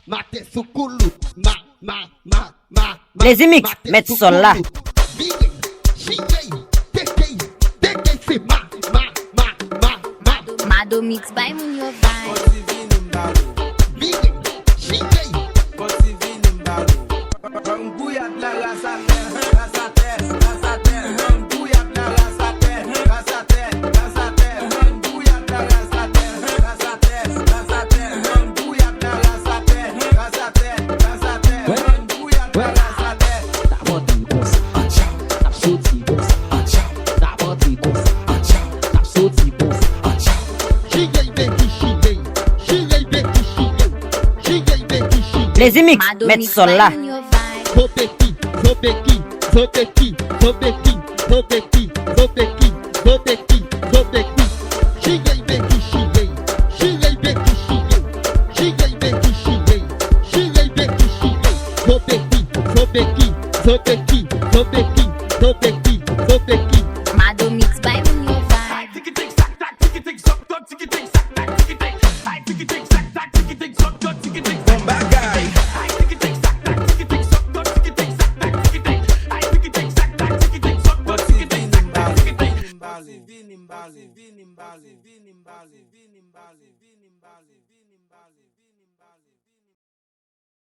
Maté sous koulout. Djplezymix, mettre sol là. Madomix by Munyo Vibe. Djplezymix, mettre sol là. Zobeky Madomix by Munyo Vibe. Vini mbali